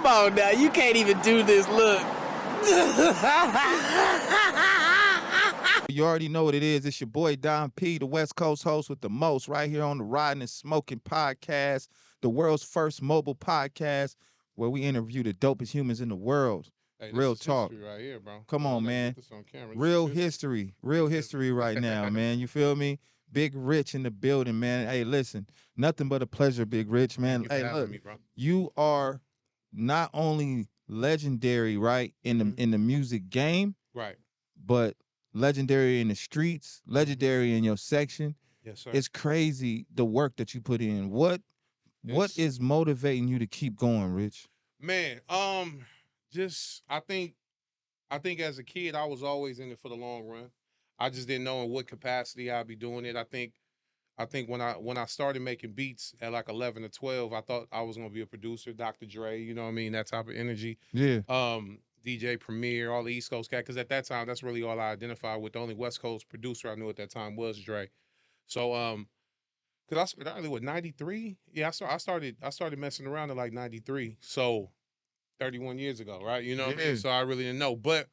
Come on now, you can't even do this. Look. You already know what it is. It's your boy Don P, the West Coast host with the most, right here on the Riding and Smoking podcast, the world's first mobile podcast where we interview the dopest humans in the world. Hey, this Real is talk. history right here, bro. Come on, I gotta man. get this on camera. Real This is history. Real history right now, man. You feel me? Big Rich in the building, man. Hey, listen, nothing but a pleasure, Big Rich, man. Thank you for Hey, having look, me, bro. you are not only legendary, right, in the music game, Right. but legendary in the streets, legendary in your section. Yes, sir. It's crazy the work that you put in. What It's- is motivating you to keep going, Rich? Man, just I think as a kid I was always in it for the long run. I just didn't know in what capacity I'd be doing it. I think when I started making beats at like 11 or 12, I thought I was gonna be a producer, Dr. Dre, you know what I mean, that type of energy. Yeah. DJ Premier, all the East Coast cat, because at that time that's really all I identified with. The only West Coast producer I knew at that time was Dre. So because I started early with 93. Yeah, I started messing around in like 93. So 31 years ago, right? You know what I Yeah. mean? So I really didn't know. But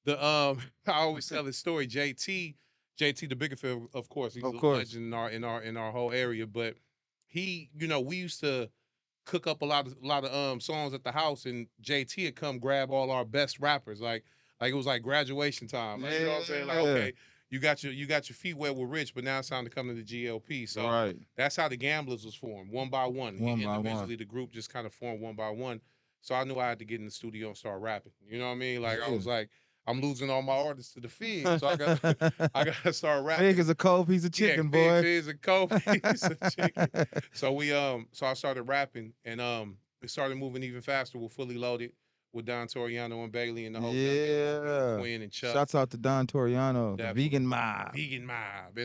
the I always tell this story. JT the Biggerfield, of course, he's Of a course. legend in our whole area. But he, we used to cook up a lot of songs at the house, and JT had come grab all our best rappers, like it was like graduation time. Like, you know what I'm saying? Like, Yeah. okay, you got your feet wet with Rich, but now it's time to come to the GLP. So Right. that's how the Gamblers was formed, one by one. One by one. Individually, the group just kind of formed one by one. So I knew I had to get in the studio and start rapping. You know what I mean? Like I Yeah. was like, I'm losing all my artists to the Fig, so I got I got to start rapping. Fig is a cold piece of chicken, boy. Fig is a cold piece of chicken. So so I started rapping, and it started moving even faster with Fully Loaded, with Don Toriano and Bailey and the whole Yeah. Quinn and Chuck. Shouts out to Don Toriano, the Definitely. vegan mob. Vegan Mob,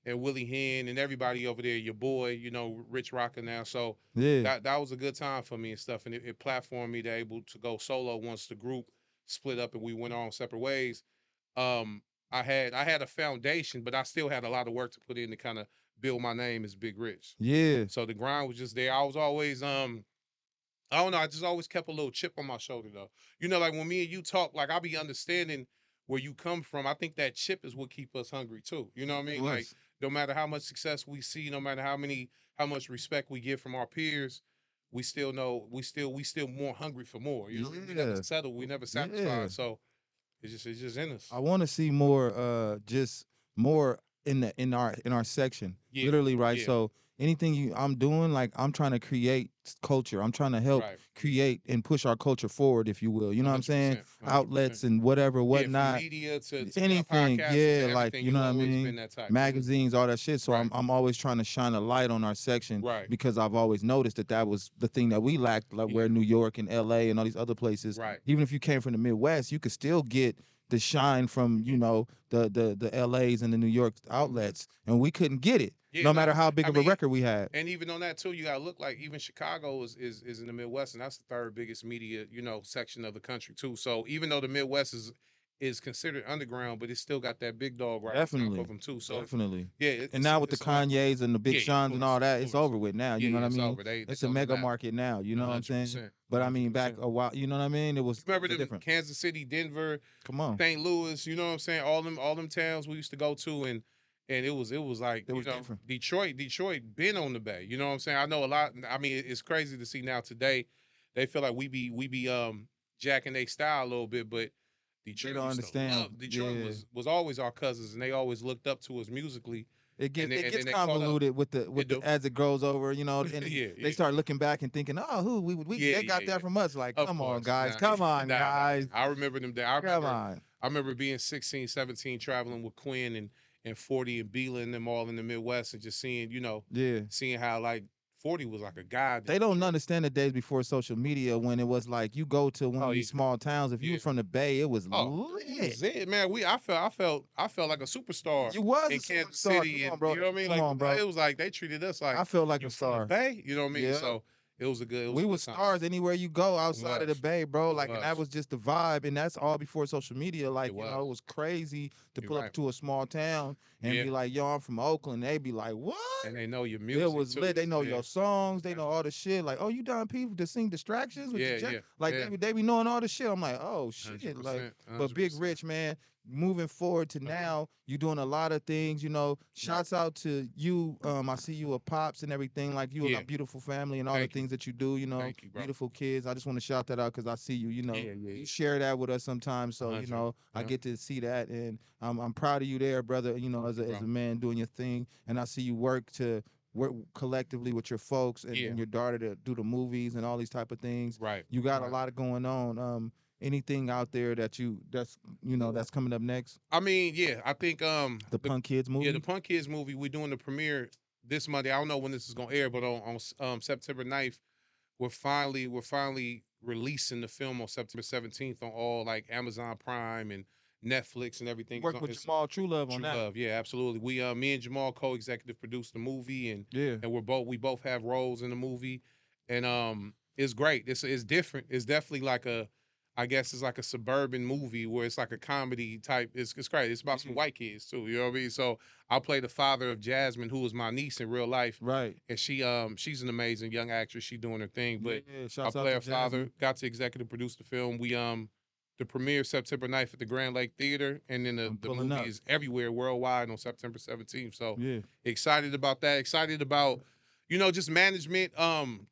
and Willie Hen and everybody over there, your boy, Rich Rocker now. So Yeah. that was a good time for me and stuff, and it platformed me to able to go solo once the group split up and we went on separate ways. I had a foundation, but I still had a lot of work to put in to kind of build my name as Big Rich. Yeah. So the grind was just there. I was always I don't know, I just always kept a little chip on my shoulder though. Like when me and you talk, like I'll be understanding where you come from. I think that chip is what keep us hungry too. You know what I mean? Like no matter how much success we see, no matter how much respect we get from our peers, we still know we still more hungry for more. We never Yeah. settle, we never satisfied. Yeah. So it's just in us. I want to see more, just more in our section. Yeah, Literally, right? yeah. So anything I'm doing, like I'm trying to create culture. I'm trying to help Right. create and push our culture forward, if you will. You know what I'm saying? 100%. Outlets and whatever, Yeah, whatnot. from media to Anything, podcasting, yeah, to like everything, you know what I always mean. been that type. Magazines, all that shit. So Right. I'm always trying to shine a light on our section, Right. because I've always noticed that was the thing that we lacked, like where New York and LA and all these other places. Right. Even if you came from the Midwest, you could still get the shine from the LAs and the New York outlets, and we couldn't get it, Yeah, no matter like, how big I of a mean, record we had. And even on that too, you gotta look like even Chicago is in the Midwest, and that's the third biggest media, section of the country too. So even though the Midwest is considered underground, but it's still got that big dog right on top Definitely. of them too. So Definitely. yeah, And now with the it's a lot. Kanyes and the Big Yeah, Seans and all that, of it's course. over with now. You Yeah, know what I it's mean? over. It's they a on the mega map. market now. You know what I'm saying? 100%. But I mean, back 100%. a while, you know what I mean? It was Remember the different. Kansas City, Denver, Come on. St. Louis, you know what I'm saying? All them towns we used to go to, and it was like It was different. Detroit been on the bay. You know what I'm saying? I know a lot. I mean, it's crazy to see now today. They feel like we be jacking their style a little bit, but Detroit don't used to understand. love- Detroit Yeah. was always our cousins, and they always looked up to us musically. It gets and gets they caught up. convoluted with It the do. as it grows over, and Yeah, they start looking back and thinking, oh, who Yeah, they got yeah, that yeah. from us. Like, Of come on, course. guys, Nah, come on, nah. guys, I remember them days. come on. I remember being 16, 17, traveling with Quinn and 40 and Beela and them all in the Midwest, and just seeing, Yeah. seeing how like 40 was like a god. They don't understand the days before social media when it was like you go to one of these small towns. If you were from the Bay, it was lit. That's it, man. I felt like a superstar. You was in a Kansas superstar. City, Come on, and bro. you know what I mean? Come Like on, bro. it was like they treated us like I felt like you a from the star. Bay. You know what I mean? Yeah. So It was a good. It was We a was good time. stars anywhere you go outside of the was. Bay, bro. It Like, and that was. was just the vibe, and that's all before social media. Like, It you know, it was. was crazy to You're pull up right. to a small town and Yeah, be like, "Yo, I'm from Oakland." They be like, "What?" and they know your It music was too. lit. They know Yeah, your songs. They know all the shit. Like, oh, you done people to sing distractions with the yeah, jet. yeah, Like yeah. they be knowing all the shit. I'm like, oh Hundred shit. Like, percent. but Big 100%. Rich, man, moving forward to now, you doing a lot of things. You know, Right. shouts out to you. I see you with pops and everything. Like you and Yeah. a beautiful family and all the Thank you. things that you do. You know, Thank you, bro. beautiful kids. I just want to shout that out because I see you. You know, Yeah, yeah, you yeah. share that with us sometimes. So you 100. know, I Yeah. get to see that, and I'm proud of you there, brother. You know, Thank you, as bro. a man doing your thing, and I see you work collectively with your folks Yeah. and your daughter to do the movies and all these type of things. Right. You got a Right. lot going on. Anything out there that's coming up next? I mean, yeah. I think The Punk Kids yeah, the movie. Punk Kids movie. We're doing the premiere this Monday. I don't know when this is gonna air, but on September 9th, we're finally releasing the film on September 17th on all like Amazon Prime and Netflix and everything. Work with It's Jamal True Love on True that. Love. Yeah, absolutely. We me and Jamal co-executive produced the movie, and Yeah. we both have roles in the movie, and it's great. It's different. It's definitely like a, I guess it's like a suburban movie where it's like a comedy type. It's great. It's about some white kids too. You know what I mean? So I play the father of Jasmine, who is my niece in real life, Right. and she's an amazing young actress. She's doing her thing, but Yeah. I Shouts out play to her father. Jasmine. Got to executive produce the film. We the premiere September 9th at the Grand Lake Theater, and then I'm the pulling movie up. is everywhere worldwide on September 17th. So Yeah. excited about that. Excited about, just management,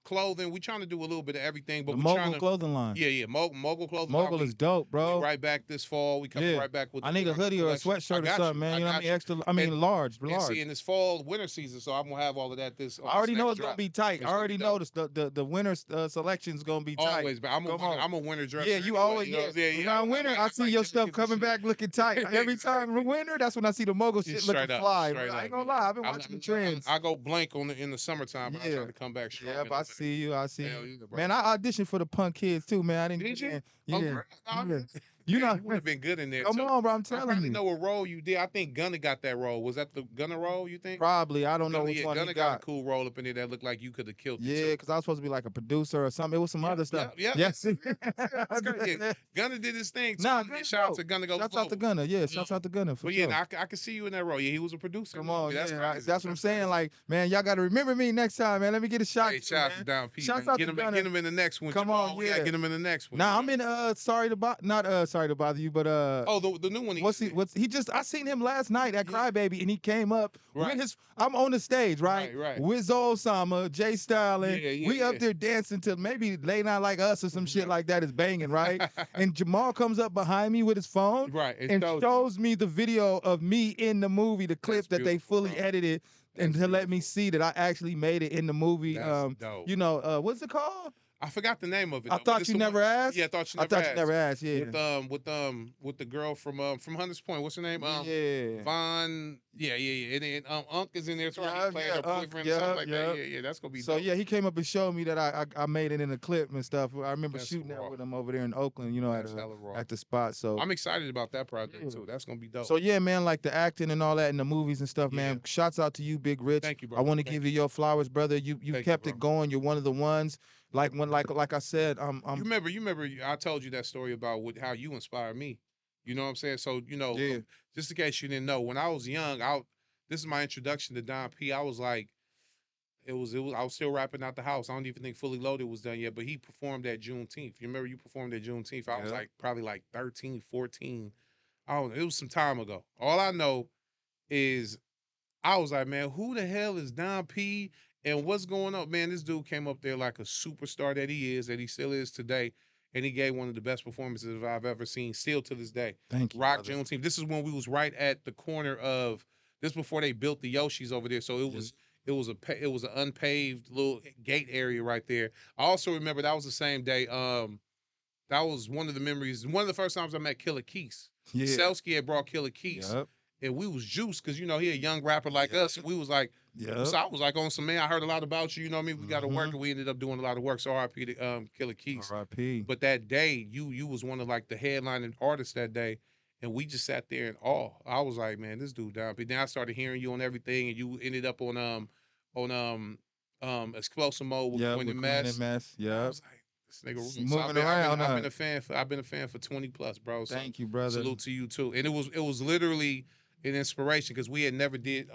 clothing. We trying to do a little bit of everything, but The we trying Mogul to, clothing line. yeah, Mogul Clothing Line. Mogul is dope, We bro. right back this fall. We coming Yeah. right back with I the need a winter hoodie or a collection. I sweatshirt or got something, you. man. I You know what I got mean? you. Extra. I mean, And large, and see, large. and it's fall winter season, so I'm gonna have all of that this on I this already know next it's gonna drop. be tight. It's I gonna already be dope. noticed the winter selection's gonna be tight. Always, but I'm Come on. I'm a winter dresser. Yeah, you anyway, always you know what I'm saying? Yeah, around winter. I see your stuff coming back looking tight. Every time in winter, that's when I see the Mogul shit looking Straight up, fly. straight I ain't up. gonna lie, I've been I, watching the I, trends. I go blank on in the summertime, but I'm Yeah, trying to come back strong yeah. in the I winter. see you. I see Hell you. yeah, bro. Man, I auditioned for the Punk Kids too, man. I didn't Did get you? in. Oh, Yeah, girl, yeah. you You know, would have been good in there come too. on, bro. I'm I telling probably you. know what role you did. I think Gunna got that role. Was that the Gunna role? You think? Probably. I don't know Gunna, which yeah, one he Gunna got a got. cool role up in there that looked like you could have killed it Yeah, too. because I was supposed to be like a producer or something. It was some other stuff. Yeah. Yes. That's great. Yeah, Gunna did his thing too. Nah, Yeah, Gunna's shout out dope. to Gunna Goes Shouts out to Global. Gunna. Yeah, shouts out to Gunna for But yeah, sure. nah, I can see you in that role. Yeah, he was a producer. Come in the on, movie. That's yeah, crazy. that's what I'm That's saying. crazy. Like, man, y'all got to remember me next time, man. Let me get a shot. Hey, too, shout out to man. Down P, Shouts man. out to Gunna. Get him in the next one. Come Jamal, on, we gotta yeah. get him in the next one. Nah, I'm in. Sorry to sorry to bother you, but Oh, the new one. what's he just? I seen him last night at Yeah. Crybaby, and he came up Right. with his. I'm on the stage, right? Right. With Zoe Osama, Jay Stalin. Yeah, we up yeah. there dancing to maybe Late Night Like Us or some shit like that is banging, right? And Jamal comes up behind me with his phone, Right, it and shows you. shows me the video of me in the movie, the clip That's that they beautiful, fully bro. edited, and That's to let me beautiful. see that I actually made it in the movie. That's dope. You know, what's it called? I forgot the name of it. I though, but thought it's you the one- never asked. Yeah, I thought you I never thought asked. you never asked. Yeah. With the girl from Hunters Point. What's her name? Yeah. Von. Yeah. And Unc is in there too. Yeah, He playing her Unc, boyfriend or something like yeah. that. Yeah. That's gonna be So dope. yeah, he came up and showed me that I made it in a clip and stuff. I remember That's shooting that raw. with him over there in Oakland, you know, That's hella raw. at the spot. So I'm excited about that project Yeah. too. That's gonna be dope. so yeah, man, like the acting and all that in the movies and stuff, man. Yeah. Shouts out to you, Big Rich. Thank you, bro. I want to Thank give you your flowers, brother. You Thank you, kept it bro. going. You're one of the ones. Like I said, You remember? I told you that story about how you inspired me. You know what I'm saying? So Yeah. just in case you didn't know, when I was young, this is my introduction to Don P. I was like, it was. I was still rapping out the house. I don't even think Fully Loaded was done yet, but he performed at Juneteenth. You remember you performed at Juneteenth? I was Yeah. like probably like 13, 14. I don't know. It was some time ago. All I know is I was like, man, who the hell is Don P? And what's going on? Man, this dude came up there like a superstar that he still is today. And he gave one of the best performances I've ever seen, still to this day. Thank you. Rock brother. Juneteenth. This is when we was right at the corner of this before they built the Yoshis over there. So it was an unpaved little gate area right there. I also remember that was the same day. That was one of the memories. One of the first times I met Killer Keith. Yeah. Selsky had brought Killer Keith. Yep. And we was juiced because, he a young rapper like us. And we was like, Yep. so I was like on some, man, I heard a lot about you. You know what I mean? We got to work, Mhm. and we ended up doing a lot of work. So RIP to Killer Keith. R.I.P. But that day, you was one of like the headlining artists that day. And we just sat there in awe. I was like, man, this dude down. But then I started hearing you on everything, and you ended up on Explosive Mode with Yeah, Quinn with and Quinn Mess. and Mess. I Yeah. was like, this nigga It's rude. So moving around, I've huh? been a fan for 20 plus, bro. So Thank you, brother. salute to you too. And it was literally an inspiration because we had never did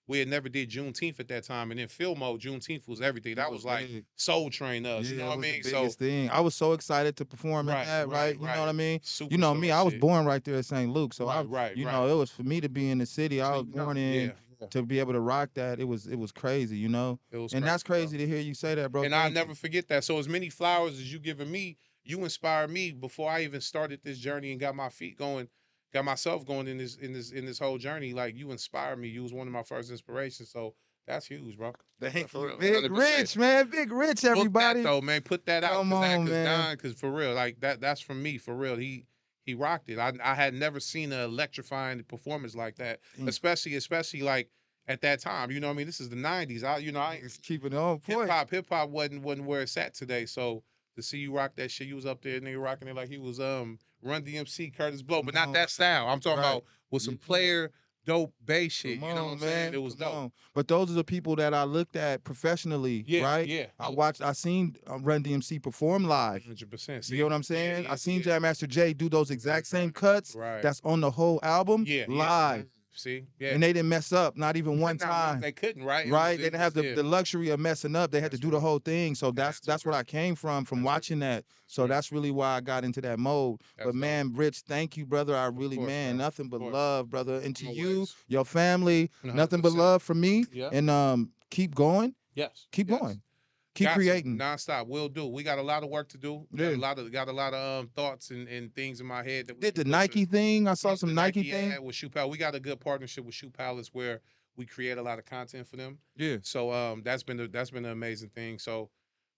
Juneteenth at that time, and in Field Mode, Juneteenth was everything. That was like big. Soul Train us. Yeah, You know it what I was mean? the So biggest thing. I was so excited to perform in that, right? You know what I mean? You know me, I was born right there at St. Luke, so you know, it was for me to be in the city. I was born in to be able to rock that. It was crazy, you know. It was And that's bro. crazy to hear you say that, bro. And I'll never forget that. So as many flowers as you giving me, you inspired me before I even started this journey and got my feet going, got myself going in this whole journey. Like you inspired me. You was one of my first inspirations. So that's huge, bro. Thank For you. real, Big 100%. Rich, man. Big Rich, everybody. Book that, though, man. Put that out. Come on, man. Don, because for real, like that's from me, for real. He rocked it. I had never seen an electrifying performance like that, especially like at that time. You know what I mean? This is the 90s. It's keeping it on point. Hip hop wasn't where it's at today. So to see you rock that shit, you was up there, nigga, rocking it like he was Run DMC, Curtis Blow, but not that style. I'm talking about with some player dope bass shit. Come you know what I'm saying? It was dope. on. But those are the people that I looked at professionally, right? Yeah. I seen Run DMC perform live. 100%. You get what I'm saying? I seen Jam Master Jay do those exact same cuts that's on the whole album live. See? Yeah. And they didn't mess up, not even one time. They couldn't, right? Right? They didn't have the luxury of messing up. They had to do the whole thing. So that's what I came from watching that. So that's really why I got into that mode. But man, Rich, thank you, brother. I really, man, nothing but love, brother. And to you, your family, nothing but love from me. And keep going. Yes. Keep going. Keep creating. Nonstop. We'll do. We got a lot of work to do. Got a lot of thoughts and things in my head. Did the Nike thing. I saw some Nike thing. With Shoe Palace. We got a good partnership with Shoe Palace where we create a lot of content for them. Yeah. So that's been an amazing thing. So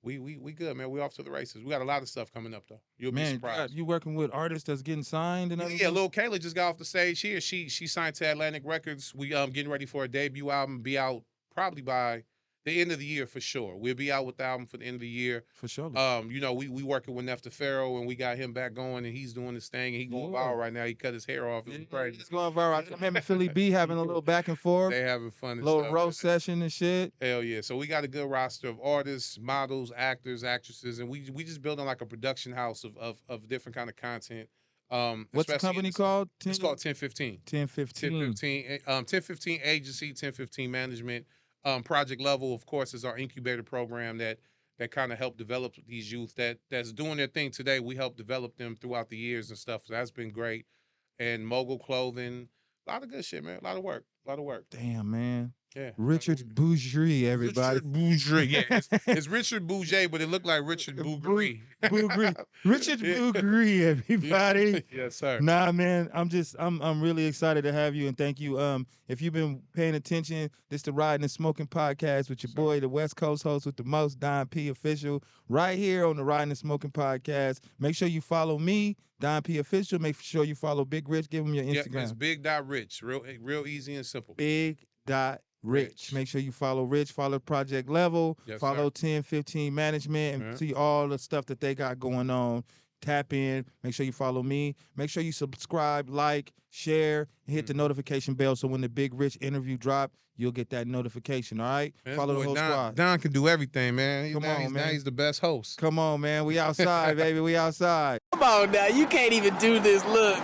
we good, man. We off to the races. We got a lot of stuff coming up though. You'll be surprised. You working with artists that's getting signed and everything? Yeah, Lil Kayla just got off the stage here. She signed to Atlantic Records. We getting ready for a debut album. Be out probably by the end of the year for sure. We'll be out with the album for the end of the year. For sure. You know, we working with Nefta Pharaoh and we got him back going and he's doing his thing and he going viral right now. He cut his hair off. It's crazy. It's going viral. I remember Philly B having a little back and forth. They having fun. Little roast session and shit. Hell yeah. So we got a good roster of artists, models, actors, actresses, and we just building like a production house of different kind of content. What's the company called? It's called 1015. 1015. 1015 Agency, 1015 Management. Project Level, of course, is our incubator program that kind of helped develop these youth that's doing their thing today. We help develop them throughout the years and stuff. So that's been great. And Mogul Clothing, a lot of good shit, man. A lot of work. Damn, man. Yeah. Richard Bougerie, everybody. Richard Bougerie. Yeah, it's Richard Bouget, but it looked like Richard Bougerie. Richard Bougerie, everybody. Yes, sir. Nah, man, I'm really excited to have you and thank you. If you've been paying attention, this the Riding and Smoking podcast with your boy, the West Coast host with the most, Don P Official, right here on the Riding and Smoking podcast. Make sure you follow me, Don P Official. Make sure you follow Big Rich. Give him your Instagram. Yeah, it's Big.Rich. Real easy and simple. Big.Rich. Make sure you follow Rich, follow Project Level, follow 1015 Management, and see all the stuff that they got going on. Tap in. Make sure you follow me. Make sure you subscribe, like, share, and hit the notification bell so when the Big Rich interview drop, you'll get that notification, all right? Man, follow the whole squad. Don can do everything, man. Come on, man. Now he's the best host. Come on, man. We outside, baby. We outside. Come on now, you can't even do this. Look.